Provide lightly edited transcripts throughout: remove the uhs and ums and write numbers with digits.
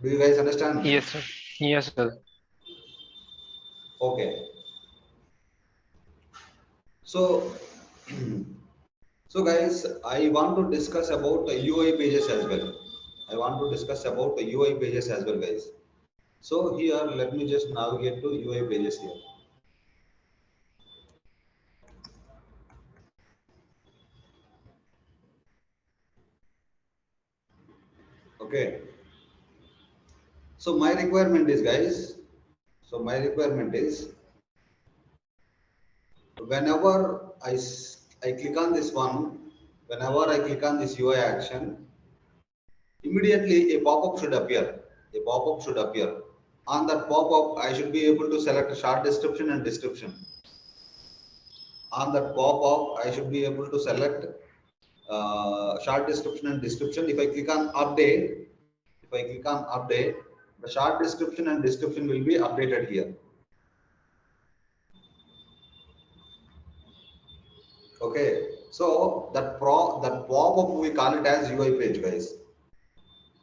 Do you guys understand me? Yes, sir. Yes, sir. Okay. So, so guys, I want to discuss about the UI pages as well. I want to discuss about the UI pages as well, guys. So here, let me just navigate to UI pages here. Okay. So my requirement is, guys. So my requirement is whenever I click on this one, whenever I click on this UI action, immediately a pop-up should appear. A pop-up should appear. On that pop-up, I should be able to select a short description and description. On that pop-up, I should be able to select short description and description. If I click on update, if I click on update, the short description and description will be updated here. Okay, so that pop-up we call it as UI page, guys.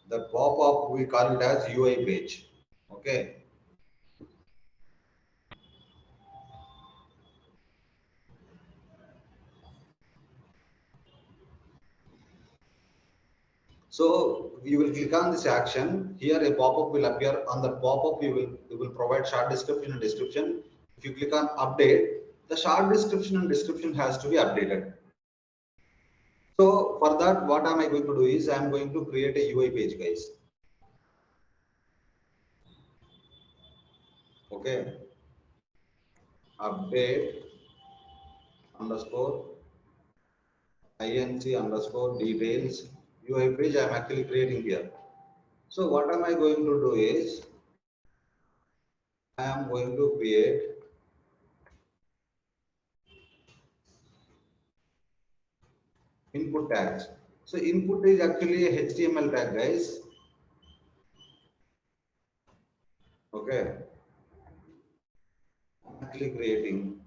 That pop-up we call it as UI page. Okay. So you will click on this action. Here a pop-up will appear. On that pop-up, we will provide short description and description. If you click on update, the short description and description has to be updated. So for that, what am I going to do is I am going to create a UI page, guys. Okay, update underscore inc underscore details UI page I am actually creating here. So what am I going to do is I am going to create input tags. So input is actually a HTML tag, guys. Okay, I'm actually creating.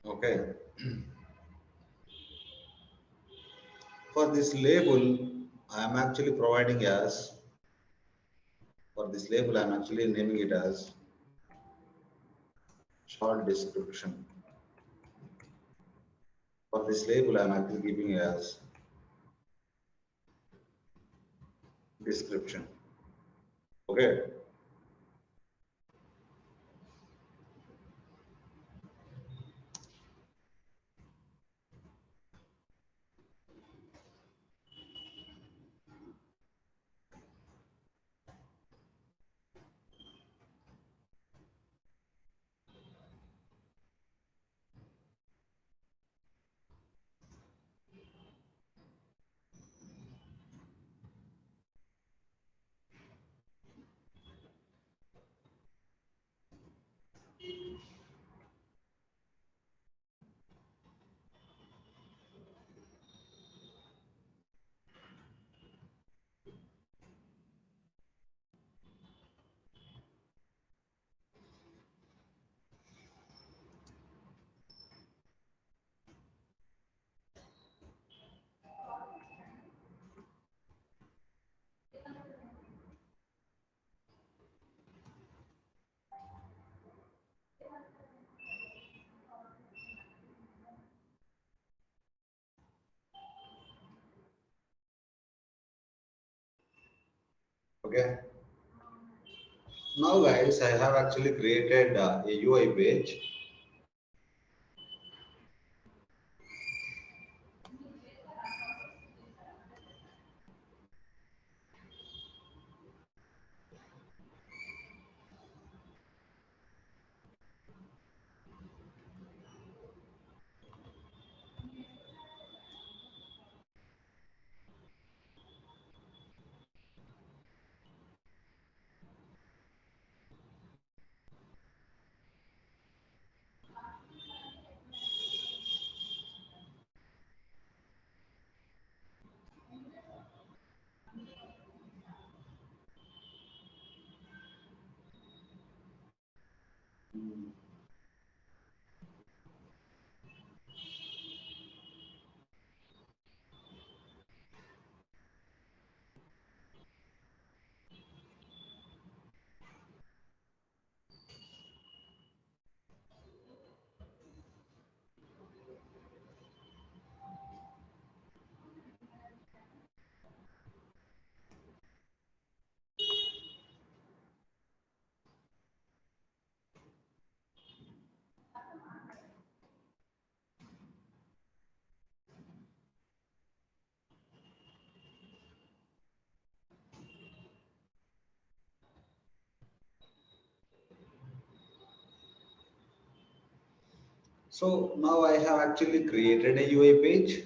Okay, for this label, I am actually providing as for this label, I am actually naming it as short description. For this label, I am actually giving as description. Okay. Okay. Now, guys, I have actually created a UI page. So now I have actually created a UI page.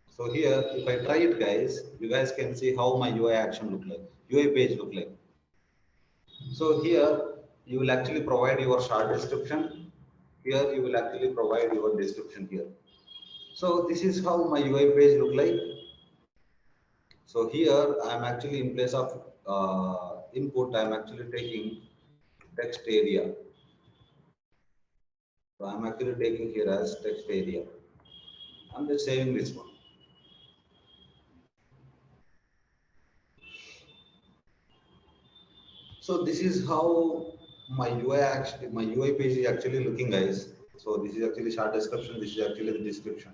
So here, if I try it, guys, you guys can see how my UI action look like, UI page look like. So here, you will actually provide your short description. Here, you will actually provide your description here. So this is how my UI page look like. So here, I am actually in place of input, I am actually taking text area. So I am actually taking here as text area. I'm just saving this one. So this is how my UI page is actually looking, guys. So this is actually short description. This is actually the description.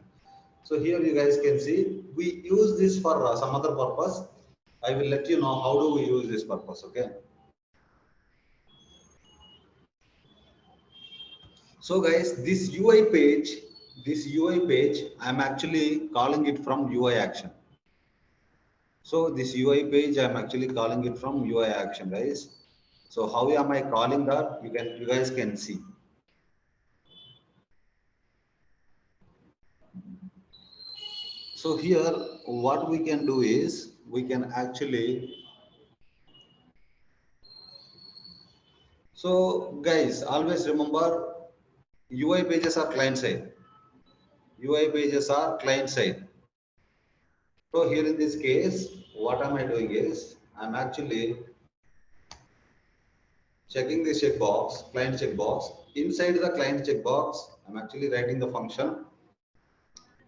So here you guys can see we use this for some other purpose. I will let you know how do we use this purpose. Okay. So guys, this UI page, I'm actually calling it from UI action. So this UI page, I'm actually calling it from UI action, guys. So how am I calling that? You guys can see. So here, what we can do is we can actually. So guys, always remember UI pages are client side. UI pages are client side. So here in this case, what am I doing is I'm actually checking this checkbox, client checkbox. Inside the client checkbox, I'm actually writing the function.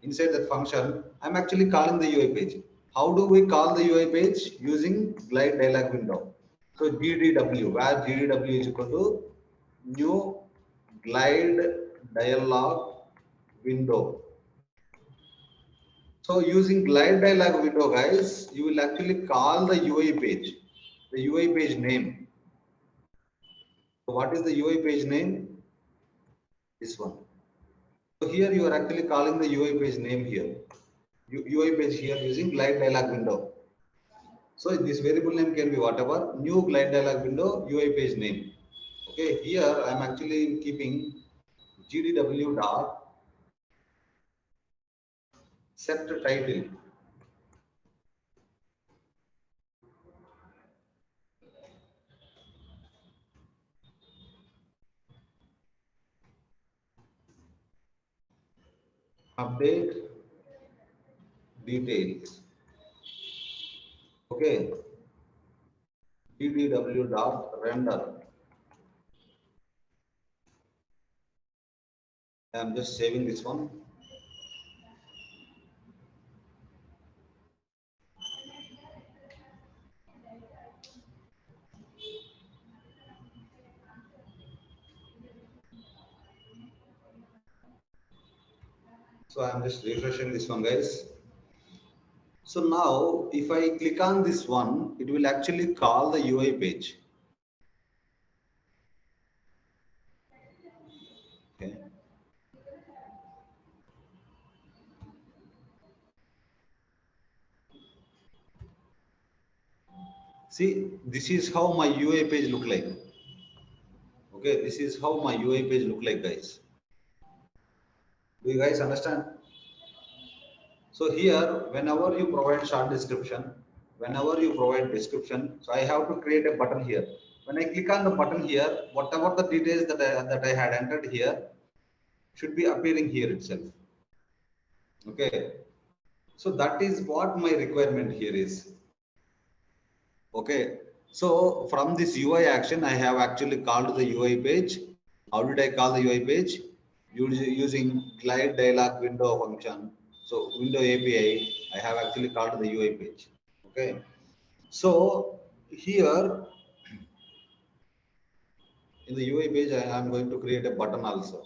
Inside that function, I'm actually calling the UI page. How do we call the UI page? Using glide dialog window. So GDW, where GDW is equal to new glide dialog window. So using glide dialog window, guys, you will actually call the UI page, the UI page name. So what is the UI page name? This one. So here you are actually calling the UI page name here. UI page here using glide dialog window. So this variable name can be whatever, new glide dialog window, UI page name. Okay, here I am actually keeping GDW dot set title. Update details. Okay, GDW dot render. I'm just saving this one. So I'm just refreshing this one, guys. So now if I click on this one, it will actually call the UI page. Okay. See, this is how my UI page look like. Okay, this is how my UI page look like, guys. Do you guys understand? So here, whenever you provide short description, whenever you provide description, so I have to create a button here. When I click on the button here, whatever the details that I had entered here should be appearing here itself. Okay. So that is what my requirement here is. Okay. So from this UI action, I have actually called the UI page. How did I call the UI page? Using glide dialog window function. So window API, I have actually called the UI page. Okay. So here in the UI page, I am going to create a button also.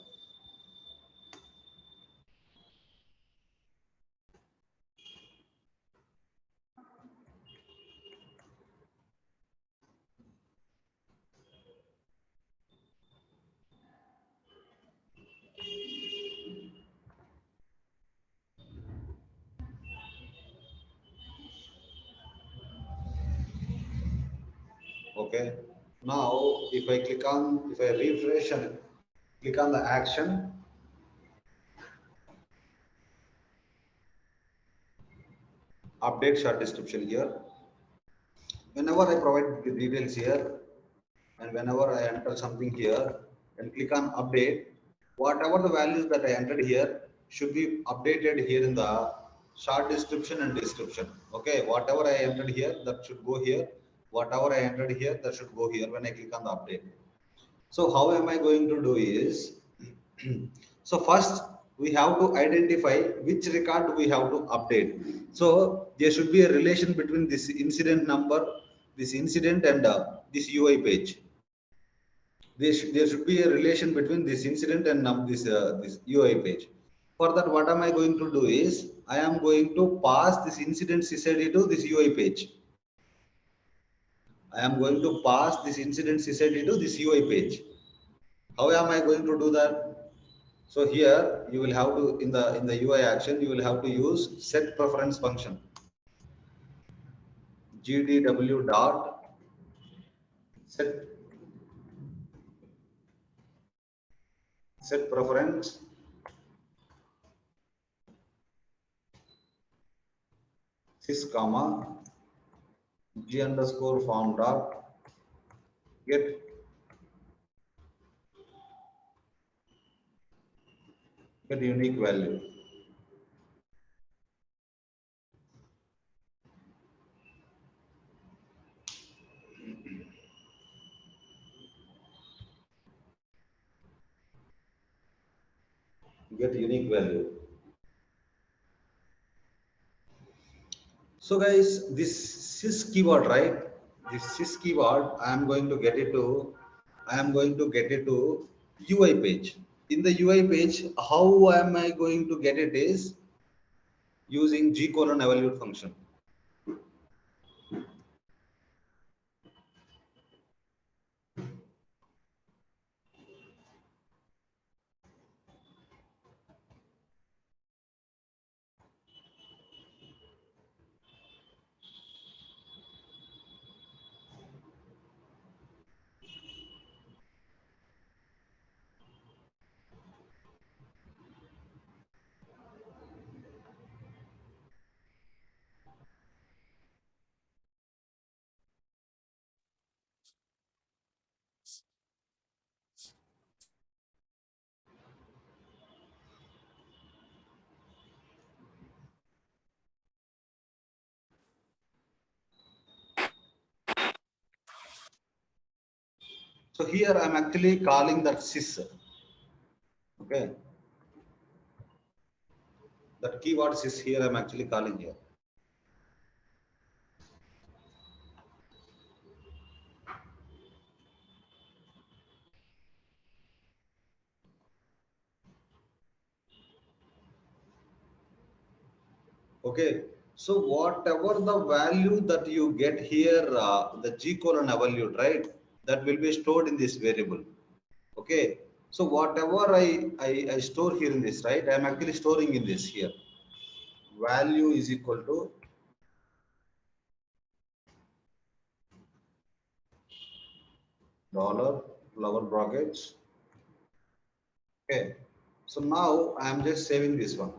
Okay. Now, if I refresh and click on the action, update short description here. Whenever I provide the details here and whenever I enter something here and click on update, whatever the values that I entered here should be updated here in the short description and description. Okay, whatever I entered here, that should go here. Whatever I entered here, that should go here when I click on the update. So how am I going to do is, so first we have to identify which record we have to update. So there should be a relation between this incident number, this incident and this UI page. There should be a relation between this incident and this UI page. For that, what am I going to do is, I am going to pass this incident SysID to this UI page. I am going to pass this incident SysID to this UI page. How am I going to do that? So here you will have to, in the UI action, you will have to use set preference function. GDW dot set preference sys comma g underscore form dot get unique value. Get unique value. So guys, this sys keyword, right? This sys keyword, I am going to get it to UI page. In the UI page, how am I going to get it is using g::evaluate function. So here I'm actually calling that sys. Okay. That keyword sys here I'm actually calling here. Okay. So whatever the value that you get here, the g::evaluate, right? That will be stored in this variable. Okay. So whatever I store here in this, right? I'm actually storing in this here. Value is equal to dollar flower brackets. Okay. So now I'm just saving this one.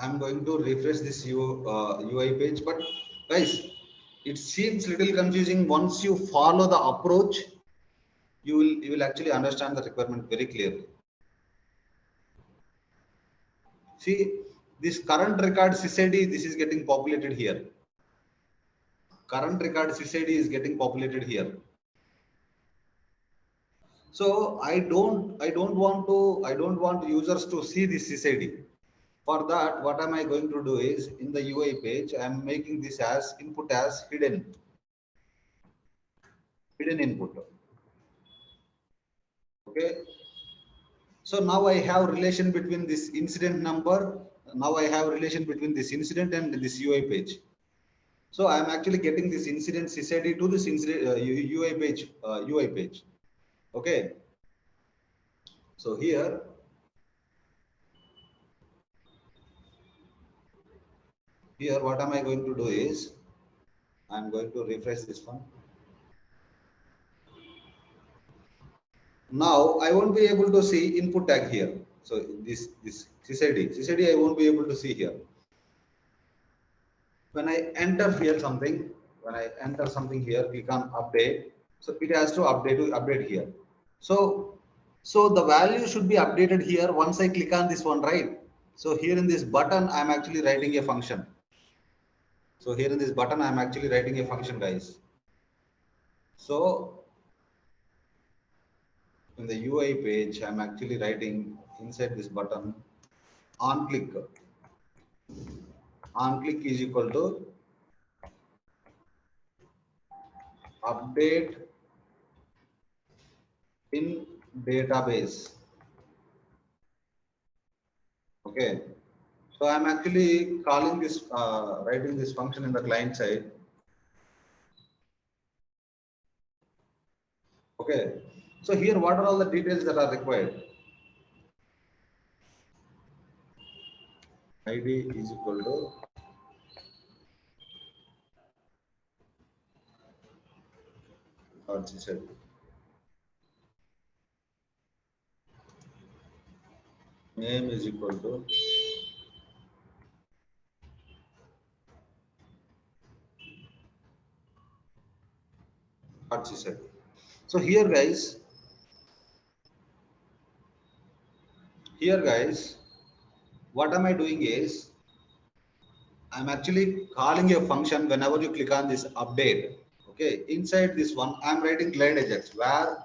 I'm going to refresh this UI page, but guys, it seems little confusing. Once you follow the approach, you will actually understand the requirement very clearly. See, this current record SysID, this is getting populated here. Current record SysID is getting populated here. So I don't want users to see this SysID. For that, what am I going to do is, in the UI page, I am making this as input as hidden input. Okay. So now I have relation between this incident number. Now I have relation between this incident and this UI page. So I am actually getting this incident SysID to this incident UI page. UI page. Okay. So here what am I going to do is, I am going to refresh this one. Now I won't be able to see input tag here. So this sysid I won't be able to see here. When I enter here something, when I enter something here, click on update. So it has to update here. So the value should be updated here once I click on this one, right? So here in this button, I'm actually writing a function. So here in this button, I'm actually writing a function, guys. So in the UI page, I'm actually writing inside this button on click. On click is equal to update in database. Okay. So I'm actually calling this, writing this function in the client side. Okay. So here, what are all the details that are required? ID is equal to what she said. Name is equal to what she said. So here guys, what am I doing is I'm actually calling a function whenever you click on this update. Okay, inside this one, I'm writing glide ajax where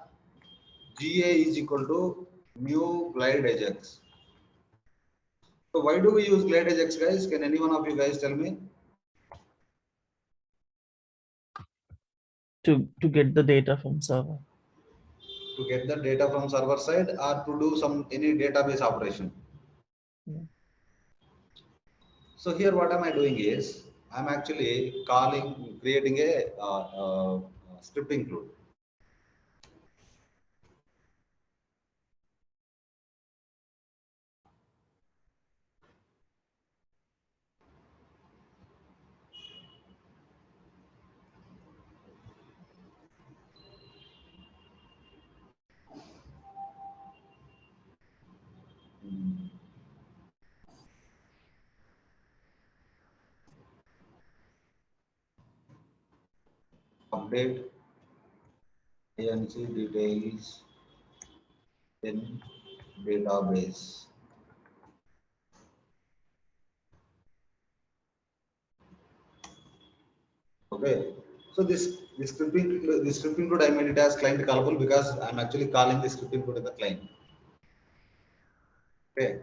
GA is equal to new glide ajax. So why do we use glide ajax, guys? Can any one of you guys tell me? To get the data from server. To get the data from server side or to do some any database operation. Yeah. So here what am I doing is I'm actually creating a script include. Update ANC details in database. Okay. So this script include I made it as client callable because I'm actually calling this script include in the client. Okay.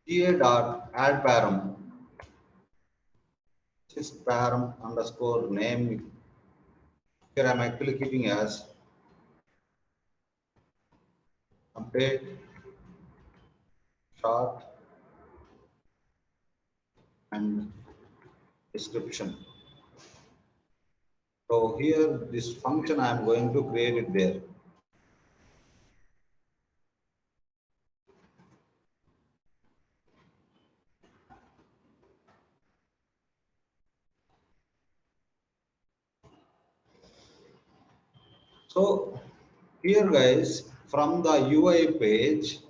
GA dot add param. This param underscore name. Here I'm actually keeping as update chart and description. So here this function I am going to create it there. So here guys, from the UI page,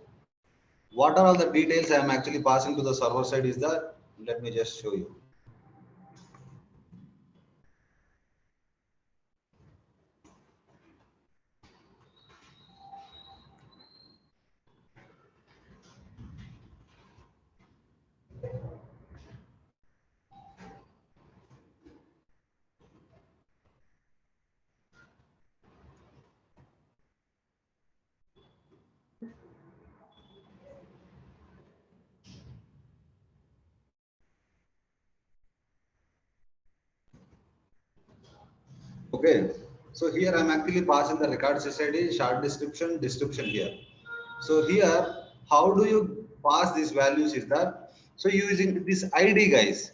what are all the details I am actually passing to the server side is that, let me just show you. Okay, so here I'm actually passing the record SSID, short description here. So here, how do you pass these values is that, so using this ID guys,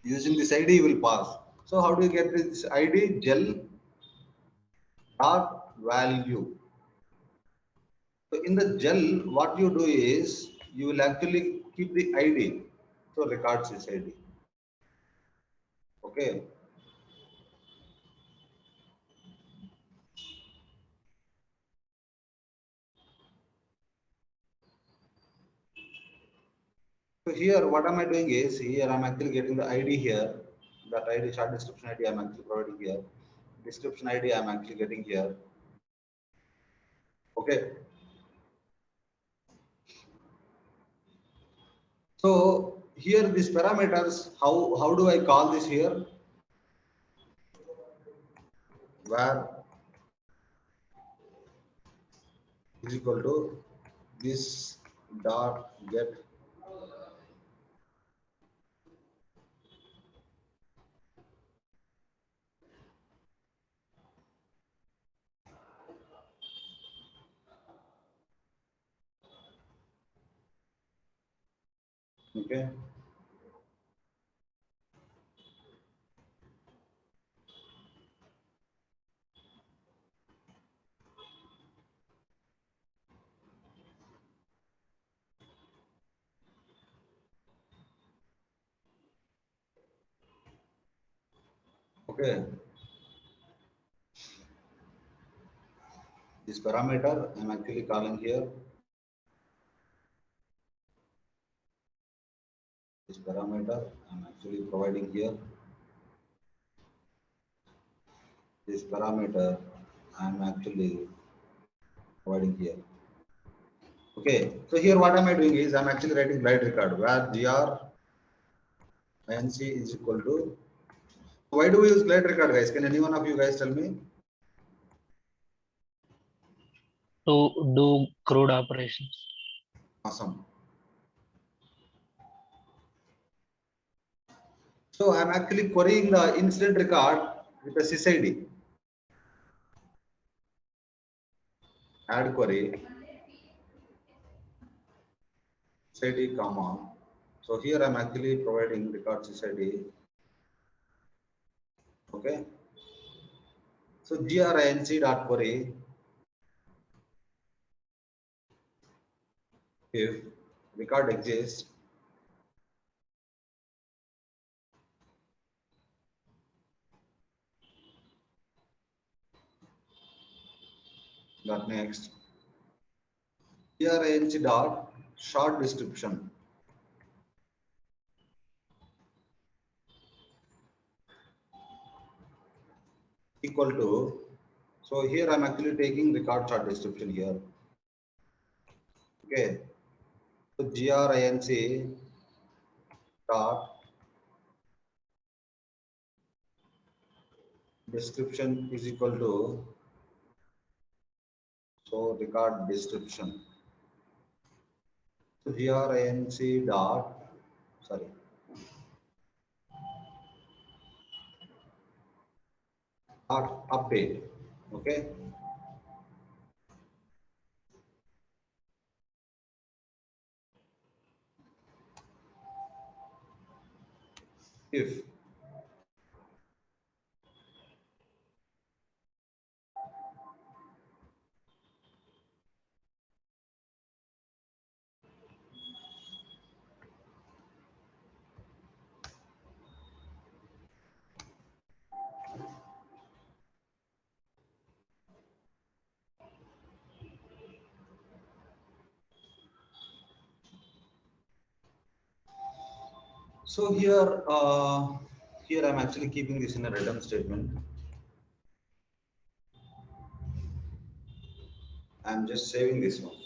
using this ID you will pass. So how do you get this ID? Gel dot value. So in the gel, what you do is you will actually keep the ID. So records this ID. Okay. So here, what am I doing is, here I'm actually getting the ID here, that ID, short description ID I'm actually providing here. Description ID I'm actually getting here. Okay. So here these parameters, how do I call this here? Where is equal to this dot get. Okay. Okay. This parameter I'm actually calling here. This parameter I'm actually providing here. This parameter I'm actually providing here. Okay, so here what am I doing is I'm actually writing glide record where gr is equal to. Why do we use glide record, guys? Can any one of you guys tell me? To do crude operations. Awesome. So I'm actually querying the incident record with a sysID. Add query sysID comma. So here I'm actually providing record sysID. Okay. So grinc dot query if record exists, dot next grinc dot short description equal to. So here I'm actually taking record short description here. Okay. So grinc dot description is equal to, so record description. So grinc dot, sorry, dot update. Okay. If so here I'm actually keeping this in a return statement. I'm just saving this one.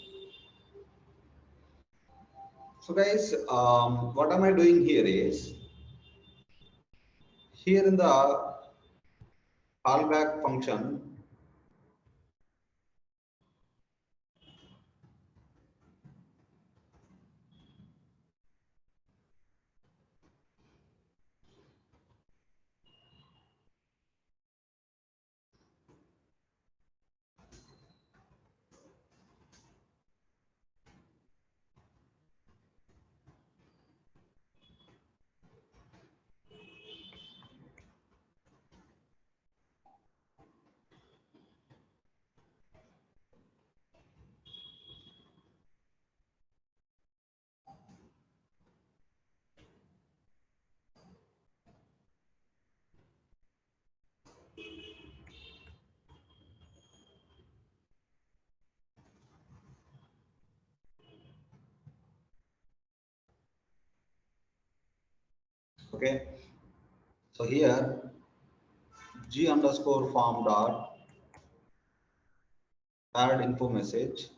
So guys, what am I doing here is, here in the callback function, Okay. So here G underscore form dot add info message.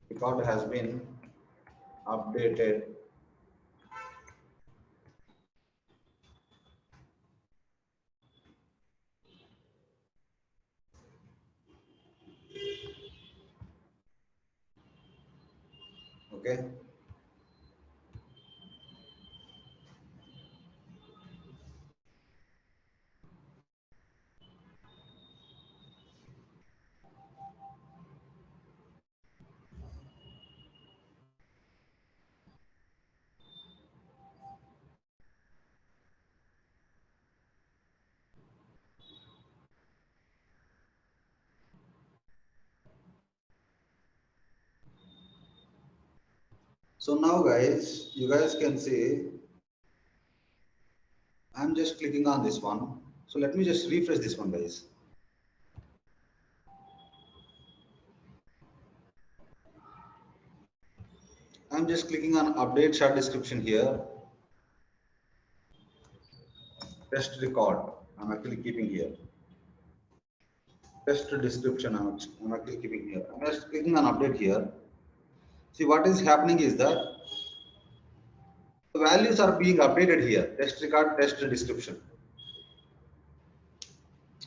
Record has been updated. Okay. So now guys, you guys can see I'm just clicking on this one. So let me just refresh this one, guys. I'm just clicking on update short description here. Test record. I'm actually keeping here. Test description. I'm actually keeping here. I'm just clicking on update here. See what is happening is that the values are being updated here. Test record, test description.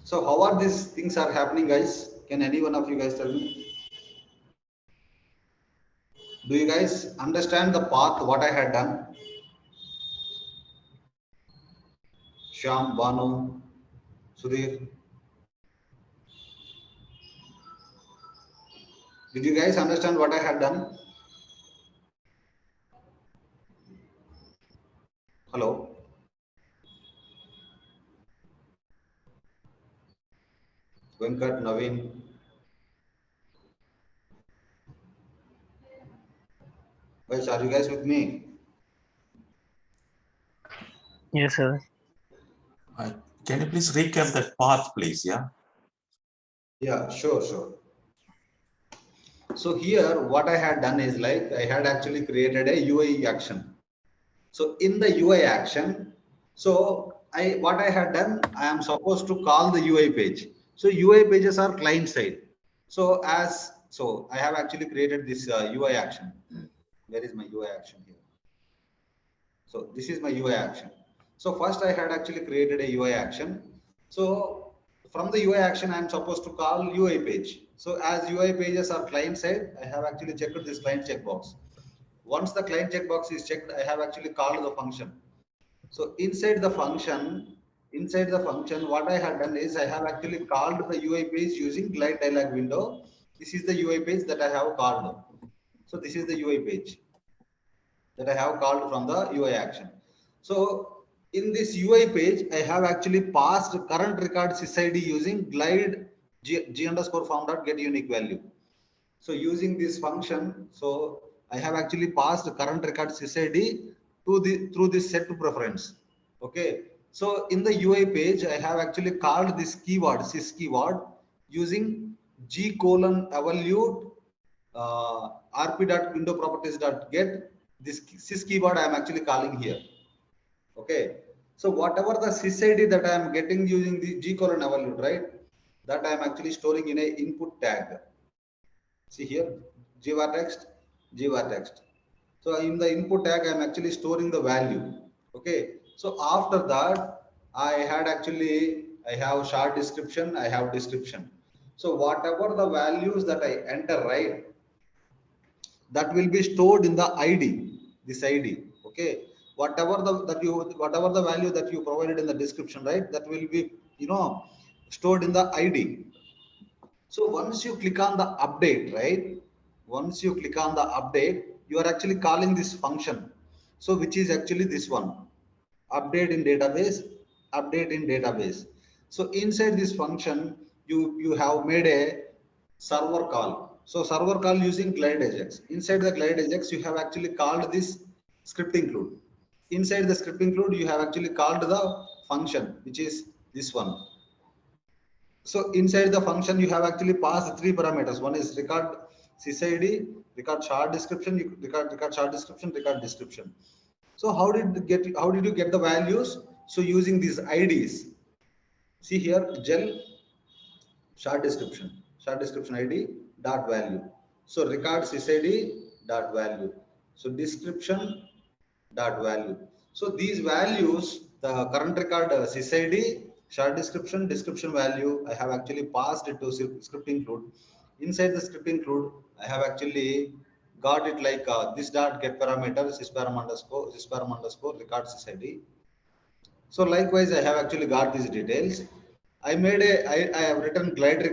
So how are these things are happening, guys? Can any one of you guys tell me? Do you guys understand the path what I had done? Shyam, Banu, Sudhir. Did you guys understand what I had done? Hello? Venkat, Naveen. Guys, are you guys with me? Yes, sir. Can you please recap that path, please? Yeah. Yeah, sure. So here what I had done is like I had actually created a UI action. So in the UI action, so what I had done, I am supposed to call the UI page. So UI pages are client side. So I have actually created this UI action. Where is my UI action here? So this is my UI action. So first I had actually created a UI action. So from the UI action, I'm supposed to call UI page. So as UI pages are client side, I have actually checked this client checkbox. Once the client checkbox is checked, I have actually called the function. So inside the function, what I have done is I have actually called the UI page using glide dialog window. This is the UI page that I have called. So this is the UI page that I have called from the UI action. So in this UI page, I have actually passed current record sysID using glide g underscore form dot get unique value. So using this function, so I have actually passed current record sysID through this set preference. Okay. So in the UI page, I have actually called this keyword sys keyword using g:\evolute rp.windowProperties.get. This sys keyword I am actually calling here. Okay. So whatever the sysID that I am getting using the g:\evolute, right? That I am actually storing in a input tag. See here, JavaText. So in the input tag, I am actually storing the value. Okay. So after that, I have short description, I have description. So whatever the values that I enter, right, that will be stored in the ID, this ID. Okay. Whatever the value that you provided in the description, right, that will be, stored in the ID. So once you click on the update, right? Once you click on the update, you are actually calling this function. So which is actually this one, update in database. So inside this function, you have made a server call. So server call using glide ajax. Inside the glide ajax, you have actually called this script include. Inside the script include, you have actually called the function, which is this one. So inside the function, you have actually passed three parameters. One is record sysID, record short description, you record short description, record description. So how did you get the values? So using these IDs. See here, gel short description ID dot value. So record sysID dot value. So description dot value. So these values, the current record sysID, short description value, I have actually passed it to script include. Inside the script include, I have actually got it like this dot get parameter sysparam underscore record sysID. So likewise, I have actually got these details. I have written glide record